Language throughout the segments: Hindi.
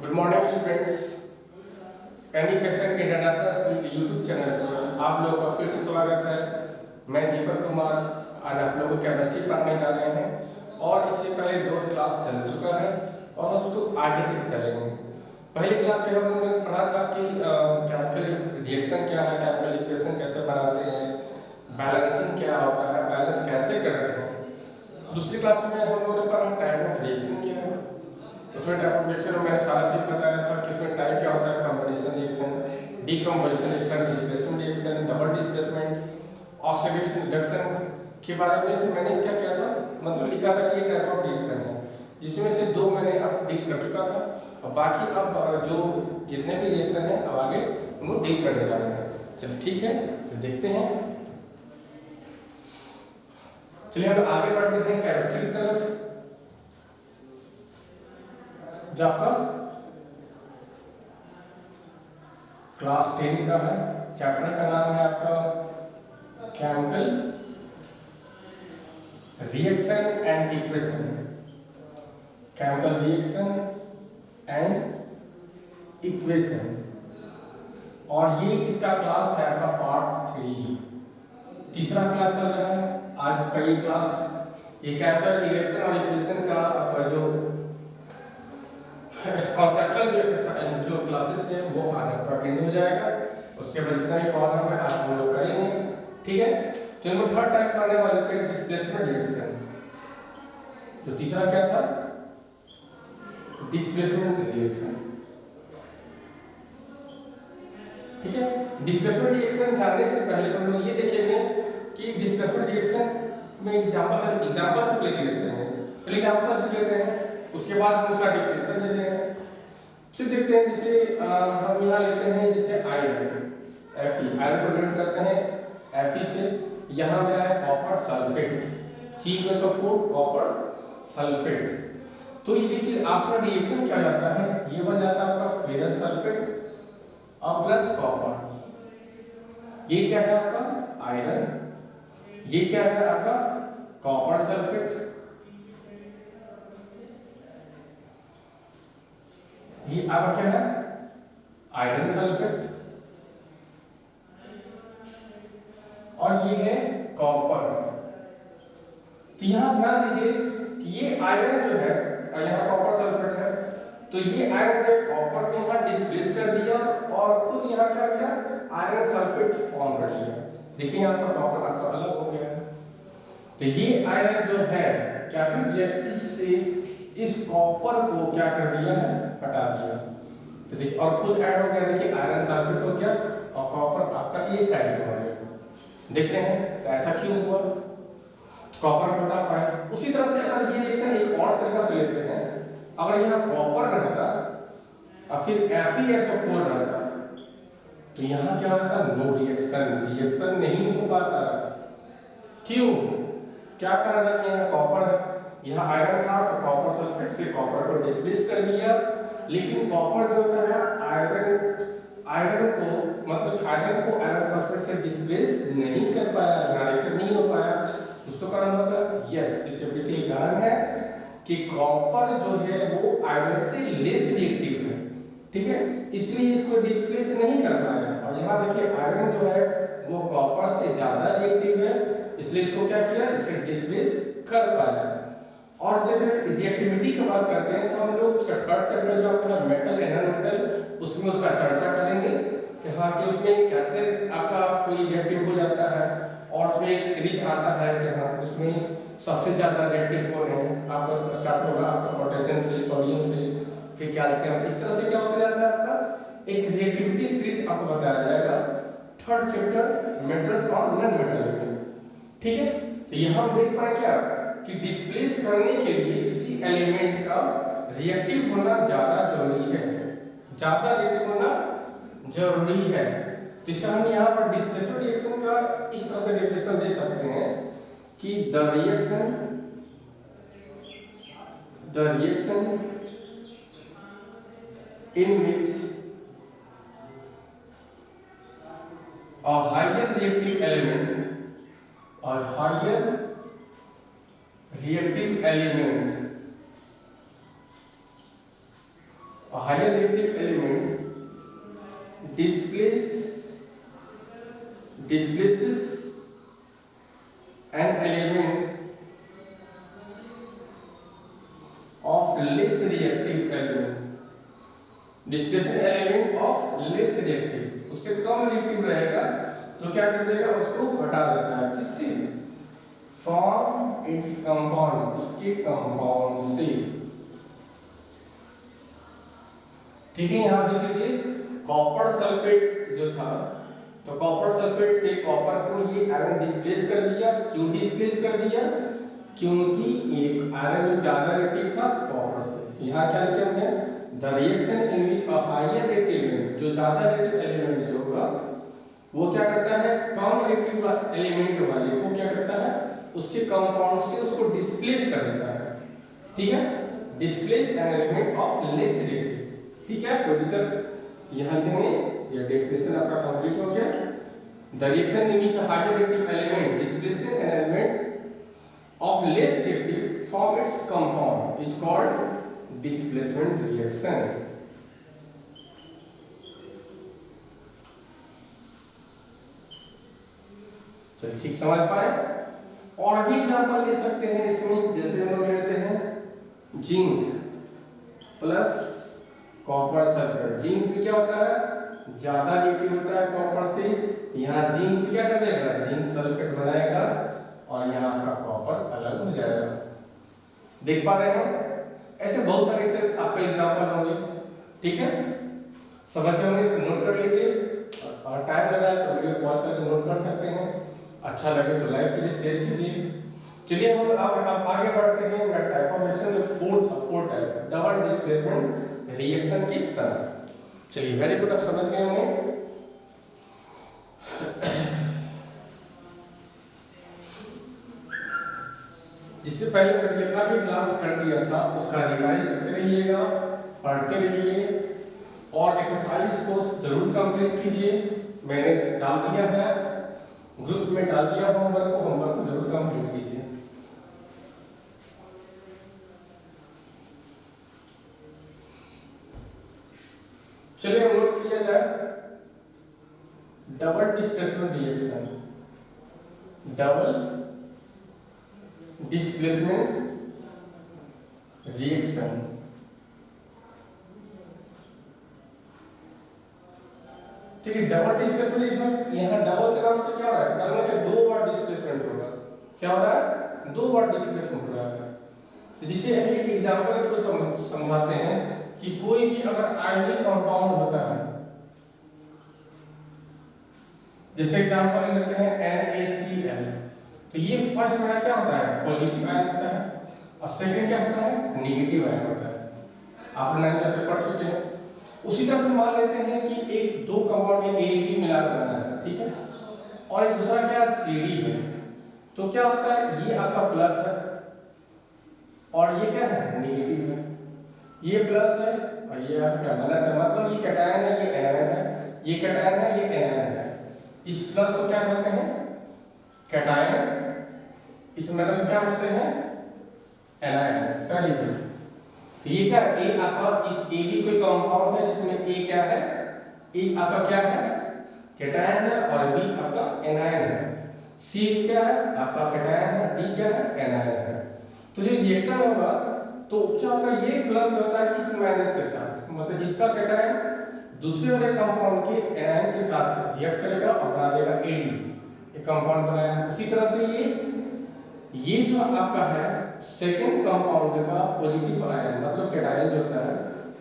Good morning students. Animation international school के यूट्यूब चैनल पर आप लोगों का फिर से स्वागत है। मैं दीपक कुमार आज आप लोगों को केमिस्ट्री पढ़ाने जा रहे हैं और इससे पहले 2 क्लास चल चुका है और हम उसको आगे से चलेंगे। पहली क्लास में हम लोगों ने पढ़ा था कि केमिकल रिएक्शन क्या है, केमिकल इक्वेशन कैसे बनाते हैं, बैलेंसिंग क्या होता है, बैलेंस कैसे करते हैं। दूसरी क्लास में हम लोगों ने पढ़ा टाइप ऑफ रिएक्शन क्या है। उसमें टाइप ऑफ रिएक्शन में मैंने सारा चीज बताया था कि उसमें टाइप क्या होता है, composition reaction, decomposition reaction, displacement reaction, double displacement, oxidation reduction के बारे में से मैंने क्या किया था, मतलब लिखा था कि ये टाइप ऑफ रिएक्शन है, जिसमें से 2 मैंने अब डील कर चुका था और बाकी अब जो जितने भी रिएक्शन है अब आगे उनको डील करने जा रहे हैं। चलिए ठीक है, तो देखते हैं। चलिए हम आगे बढ़ते हैं केमिस्ट्री की तरफ। जो आपका क्लास 10 का है, चैप्टर का नाम है आपका chemical reaction and equation, chemical reaction and equation, और ये इसका क्लास है आपका पार्ट 3, तीसरा क्लास चल रहा है आज का ये क्लास। ये केमिकल रिएक्शन और इक्वेशन का आपका जो कॉन्सेप्चुअल जो क्लासेस है वो आज आपका एंड हो जाएगा। उसके बाद जितना भी प्रॉब्लम है आज हम लोग करेंगे, ठीक है। तो हम थर्ड टाइप करने वाले थे डिस्प्लेसमेंट रिएक्शन। जो तीसरा क्या था, डिस्प्लेसमेंट रिएक्शन, ठीक है। डिस्प्लेसमेंट रिएक्शन जानने से पहले हम लोग ये देखेंगे कि डिस्प्लेसमेंट रिएक्शन में एग्जांपल से लिख लेते हैं, पहले एग्जांपल लिख लेते हैं, उसके बाद हम उसका डिफिनेशन लेते हैं। फिर देखते हैं जैसे हम यहाँ लेते हैं जैसे आयरन, Fe, आयरन को डिनोट करते हैं Fe से। यहाँ मेरा है copper sulphate, C2SO4 copper sulphate. तो ये देखिए आपका रिएक्शन क्या जाता है, ये बन जाता है आपका फेरस सल्फेट और प्लस कॉपर। ये क्या है आपका आयरन, ये क्या है आपका कॉपर सल्फेट, ये आपका क्या है आयरन सल्फेट, और ये है कॉपर। तो यहां ध्यान दीजिए कि ये आयरन जो है और यहाँ कॉपर सल्फेट है, तो ये आयरन जो कॉपर को यहाँ डिस्प्लेस कर दिया और खुद यहाँ क्या किया आयरन सल्फेट फॉर्म कर लिया। देखिए यहाँ पर कॉपर आपका अलग हो गया है, तो ये आयरन जो है क्या कर दिया, इससे इस कॉपर को क्या कर दिया है हटा दिया। तो देखिए और खुद ऐड हो गया, देखिए आयरन सल्फेट हो गया और कॉपर आपका इस साइड में हो गया। देख रहे हैं तो ऐसा क्यों हुआ, कॉपर को हटा पाया। उसी तरह से अगर ये रिएक्शन एक और तरीका से लेते हैं, अगर यहाँ कॉपर रहता और फिर FeSO4 रहता तो यहाँ क्या होता, नो रिएक्शन नहीं हो पाता। क्यों, क्या कारण है कि यहाँ कॉपर है, यहाँ आयरन था तो कॉपर सल्फेट से कॉपर को डिस्प्लेस कर दिया, लेकिन कॉपर जो होता है आयरन को मतलब आयरन को आयरन सल्फेट से डिस्प्लेस नहीं कर पाया, रिएक्शन नहीं हो पाया। कुछ तो कारण होगा, यस, इसके पीछे एक कारण है कि कॉपर जो है वो आयरन से लेस रिएक्टिव है, ठीक है, इसलिए इसको डिस्प्लेस नहीं कर पाया। और यहाँ देखिए आयरन जो है वो कॉपर से ज्यादा रिएक्टिव है, इसलिए इसको क्या किया, इसे डिस्प्लेस कर पाया। और जैसे रिएक्टिविटी की बात करते हैं तो हम लोग उसका थर्ड चैप्टर जो आपका मेटल एंड नॉन मेटल, उसमें उसका चर्चा करेंगे कि हाँ कि उसमें कैसे आपका कोई रिएक्टिव हो जाता है, और उसमें एक सीरीज आता है कि हाँ उसमें सबसे ज्यादा रिएक्टिव कौन है। आपका स्टार्ट होगा आपका पोटेशियम से, सोडियम से, फिर कैल्शियम, इस तरह से क्या होता जाता है आपका एक रिएक्टिविटी सीरीज आपको बताया जाएगा थर्ड चैप्टर मेटल्स और नॉन मेटल में, ठीक है। तो यहाँ हम देख पाए क्या कि डिस्प्लेस करने के लिए किसी एलिमेंट का रिएक्टिव होना ज्यादा जरूरी है, ज्यादा रिएक्टिव होना जरूरी है। तो इसका हम यहाँ पर डिस्प्लेसमेंट रिएक्शन का इस तरह से रिप्रेजेंटेशन दे सकते हैं कि the reaction in which a higher reactive element higher reactive element displaces an element of less reactive element, displaces an element of less reactive, उससे कम रिएक्टिव रहेगा तो क्या कर देगा, उसको हटा देता है, किससे, फ्रॉम इट्स कंपाउंड, उसके कंपाउंड से। ठीक है, यहां देख लीजिए कॉपर सल्फेट जो था, तो कॉपर सल्फेट से कॉपर को ये आयरन डिस्प्लेस कर दिया। क्यों डिस्प्लेस कर दिया, क्योंकि एक आयरन जो ज्यादा रिएक्टिव था कॉपर से। यहाँ क्या लिखा हमने, the reaction in which a higher reactive element, जो ज्यादा रिएक्टिव एलिमेंट जो होगा वो क्या करता है, कम रिएक्टिव एलिमेंट वाले को क्या करता है, उसके कंपाउंड से उसको डिस्प्लेस कर देता है। ठीक है, displace N element of less reactive. ठीक है, कोई दिक्कत यहाँ देंगे, ये डेफिनेशन आपका कंप्लीट हो गया। The reaction in which a higher reactive element displaces an element of less reactive from its compound is called displacement reaction. चलिए ठीक समझ पाए। और भी एग्जांपल ले सकते हैं इसमें, जैसे हम लोग लेते हैं zinc plus copper sulphate. Zinc भी क्या होता है, ज्यादा रिएक्टिव होता है कॉपर से, यहाँ जिंक भी क्या कर देगा, जिंक सल्फेट बनाएगा और यहाँ का कॉपर अलग हो जाएगा। देख पा रहे हैं, ऐसे बहुत सारे आपके एग्जांपल होंगे। ठीक है, समझ गए होंगे, इसको नोट कर लीजिए और टाइम लगा तो वीडियो पॉज करके नोट कर सकते हैं। अच्छा लगे तो लाइक कीजिए, शेयर कीजिए। चलिए हम अब आगे बढ़ते हैं टाइप ऑफ रिएक्शन में, fourth type double displacement reaction की तरफ। चलिए वेरी गुड, आप समझ गए होंगे। जिससे पहले मैंने जितना भी क्लास कर दिया था उसका रिवाइज करते रहिएगा, पढ़ते रहिए और एक्सरसाइज को जरूर कंप्लीट कीजिए। मैंने डाल दिया है ग्रुप में, डाल दिया होमवर्क को जरूर कंप्लीट कीजिए। चलिए हम नोट किया जाए double displacement reaction. Double displacement reaction ठीक है। डबल डिस्प्लेसमेंट रिएक्शन, यहाँ डबल के नाम से क्या हो रहा है, डबल के दो बार डिस्प्लेसमेंट होगा। क्या हो रहा है, दो बार डिस्प्लेसमेंट हो रहा है। तो जिसे एक एग्जांपल को समझाते हैं कि कोई भी अगर आयनिक कंपाउंड होता है, जैसे एग्जांपल लेते हैं NaCl, तो ये फर्स्ट में क्या होता है, पॉजिटिव आयन होता है और सेकंड क्या होता है, नेगेटिव आयन होता है। आप 9th क्लास में पढ़ चुके हैं। उसी तरह से मान लेते हैं कि एक दो कंपाउंड में A B मिलाकर बना है, ठीक है, और एक दूसरा क्या CD है। तो क्या होता है, ये आपका प्लस है और ये क्या है, नेगेटिव है। ये प्लस है और ये आपका माइनस है, मतलब ये कैटायन है, ये एनायन है, ये कैटायन है, ये एनायन है। इस प्लस को क्या बोलते हैं, कैटायन, इस माइनस को क्या बोलते हैं, एनायन। पहली बात तो ये क्या है, ए आपका ए बी कोई कंपाउंड है जिसमें ए क्या है, ए आपका क्या है, कैटायन है और बी आपका एनायन है। सी क्या है, आपका कैटायन है, डी क्या है, एनायन है। तो जो रिएक्शन होगा तो क्या होगा, ये प्लस जो होता है इस माइनस के साथ, मतलब इसका कैटायन दूसरे वाले कंपाउंड के एनायन के साथ रिएक्ट करेगा और बना देगा AD, एक कंपाउंड बनाया। उसी तरह से ये जो आपका है सेकंड कंपाउंड का पॉजिटिव आयन मतलब कैटायन जो होता है,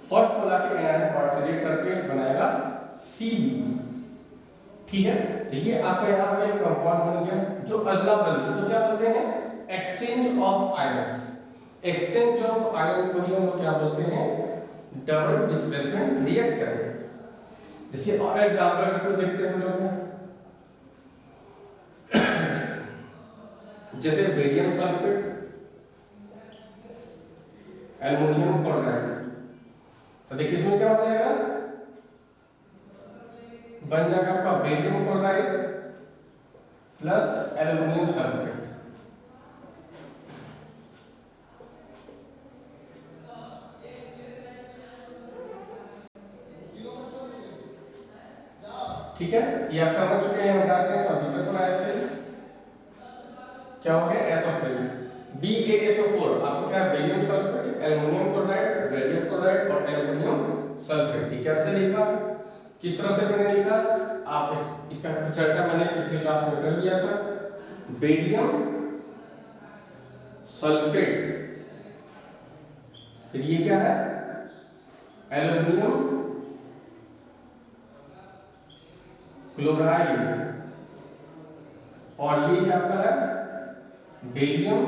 फर्स्ट वाला के एनायन पार्ट से रिएक्ट करके बनाएगा CB। ठीक है, तो ये आपका यहाँ पर एक कंपाउंड बन गया जो अदला बदली, इसको क्या बोलते हैं, exchange of ions. Exchange of ion को ही हम लोग क्या बोलते हैं, डबल डिस्प्लेसमेंट रिएक्शन। जैसे और एग्जांपल के थ्रू देखते हैं हम लोग, जैसे बेरियम सल्फेट, एल्युमिनियम क्लोराइड। तो देखिए इसमें क्या हो जाएगा, बन जाएगा आपका barium chloride plus aluminium sulphate. ठीक है, ये आप समझ चुके हैं, हम डालते हैं तो दिक्कत हो रहा है इससे। क्या हो गया SO3 BaSO4 आपको क्या है, barium sulphate, aluminium chloride, barium chloride और एल्युमिनियम सल्फेट। ये कैसे लिखा, किस तरह से मैंने लिखा, आप इसका चर्चा मैंने पिछली क्लास में कर लिया था। बेरियम सल्फेट, फिर ये क्या है, एल्युमिनियम क्लोराइड, और ये आपका है बेरियम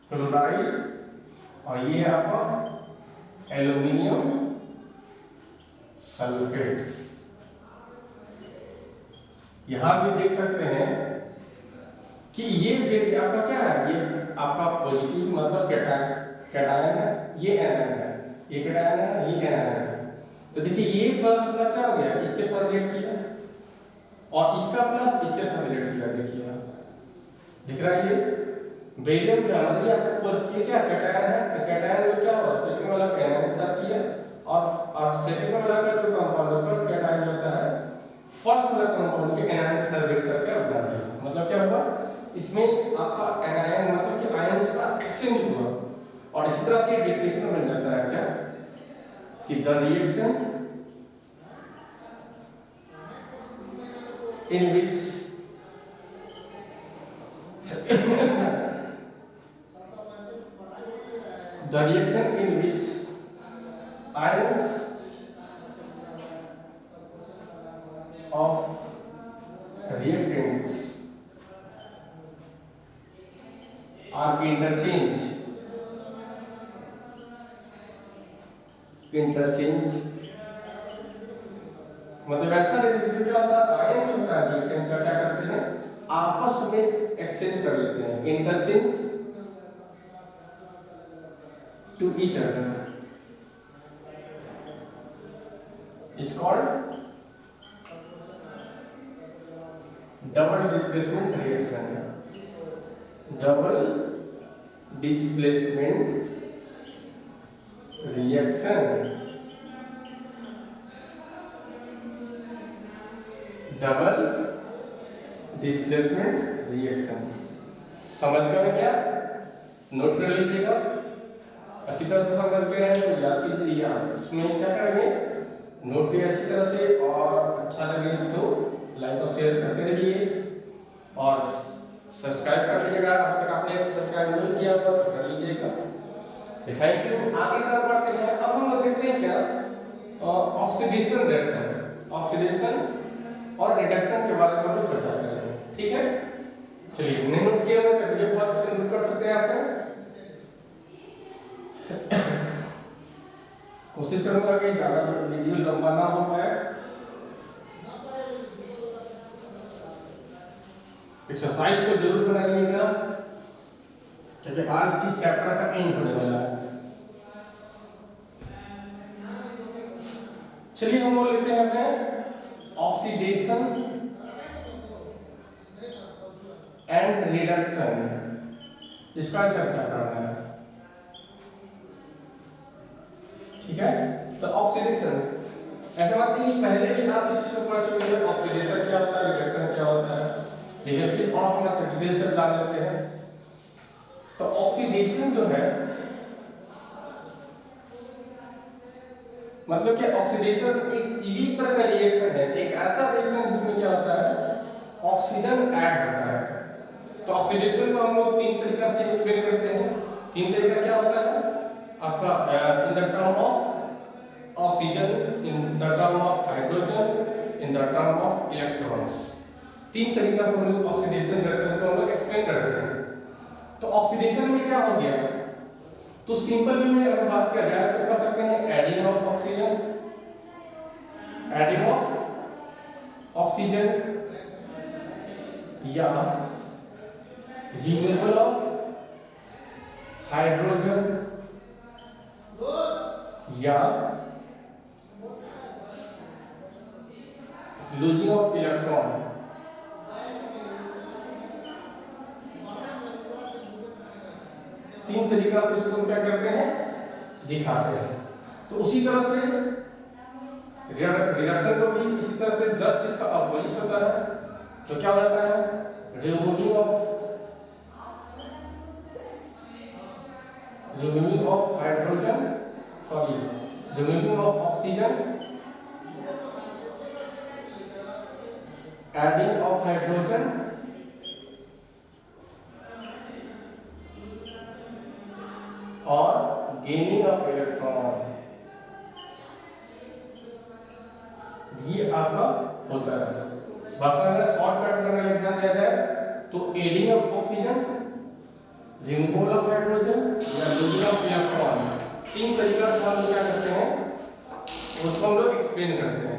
क्लोराइड, और ये है आपका एल्युमिनियम सल्फेट। यहां भी देख सकते हैं कि ये आपका क्या है, ये आपका पॉजिटिव मतलब कैटायन है, ये एनायन है, ये कैटायन है, ये एनायन है। तो देखिए ये प्लस वाला क्या हो गया, इसके साथ रिलेट किया, और इसका प्लस इसके साथ रिलेट किया। देखिए दिख रहा है, ये बेरियम जो है मतलब ये आपको ये क्या कैटायन है, तो कैटायन में क्या हुआ, सेकंड वाला एनायन के साथ किया, और सेकंड वाला का जो कंपाउंड उस पर कैटायन होता है, फर्स्ट वाला कंपाउंड के एनायन के साथ रिलेट करके बना दिया। मतलब क्या हुआ, इसमें आपका एनायन मतलब कि आयंस का एक्सचेंज हुआ, और इसी तरह से डेफिनेशन बन जाता है क्या, कि the reaction in which ions of reactants are interchanged मतलब ऐसा रिएक्शन क्या होता है, आयंस होता है रिएक्टेंट का, क्या करते हैं आपस में एक्सचेंज कर लेते हैं, interchange to each other, it's called double displacement reaction. Double displacement reaction, double displacement reaction. समझ गए क्या, नोट कर लीजिएगा, अच्छी तरह से समझ गए हैं तो याद कीजिए। याद इसमें क्या करेंगे, नोट भी अच्छी तरह से, और अच्छा लगे तो लाइक और शेयर करते रहिए, और सब्सक्राइब कर लीजिएगा, अब तक आपने सब्सक्राइब नहीं किया हुआ तो कर लीजिएगा। Thank you. आगे कर बढ़ते हैं, अब हम लोग देखते हैं क्या, ऑक्सीडेशन रिएक्शन, ऑक्सीडेशन और रिडक्शन के बारे में हम लोग चर्चा करेंगे, ठीक है। चलिए, नहीं नोट किया हुआ तो वीडियो पॉज करके नोट कर सकते हैं आप। कोशिश करूंगा कि ज्यादा वीडियो लंबा ना हो पाए। एक्सरसाइज को जरूर बनाइएगा, क्योंकि आज इस चैप्टर का एंड होने वाला है। चलिए हम लोग लेते हैं अपने ऑक्सीडेशन एंड रिडक्शन, इसका चर्चा करना है, ठीक है। तो ऑक्सीडेशन ऐसा बात नहीं, पहले भी आप इस चीज को पढ़ चुके हैं, ऑक्सीडेशन क्या होता है, रिडक्शन क्या होता है, लेकिन फिर और हम अच्छा डिटेल से जान लेते हैं। तो ऑक्सीडेशन जो है मतलब कि ऑक्सीडेशन एक तरह का रिएक्शन है, एक ऐसा रिएक्शन जिसमें क्या होता है, ऑक्सीजन ऐड होता है। तो ऑक्सीडेशन को हम लोग तीन तरीका से एक्सप्लेन करते हैं। तीन तरीका क्या होता है आपका, in the term of oxygen, in the term of hydrogen, in the term of electrons. तीन तरीका से हम लोग ऑक्सीडेशन रिएक्शन को हम लोग एक्सप्लेन करते हैं। तो ऑक्सीडेशन में क्या हो गया, तो सिंपल वे में अगर बात किया जाए तो कह सकते हैं adding of oxygen, adding of oxygen, या रिमूवल ऑफ हाइड्रोजन, या लूजिंग ऑफ इलेक्ट्रॉन। तीन तरीका से इसको क्या करते हैं, दिखाते हैं। तो उसी तरह से रिडक्शन को भी इसी तरह से जस्ट इसका अपोजिट होता है। तो क्या हो जाता है, removing of hydrogen, sorry removing of oxygen, adding of hydrogen और गेनिंग ऑफ इलेक्ट्रॉन, ये आपका होता है। शॉर्टकट में अगर ध्यान दिया जाए तो adding of oxygen, removal of hydrogen या लूजिंग ऑफ इलेक्ट्रॉन, तीन तरीका से हम लोग क्या करते हैं, उसको हम लोग एक्सप्लेन करते हैं।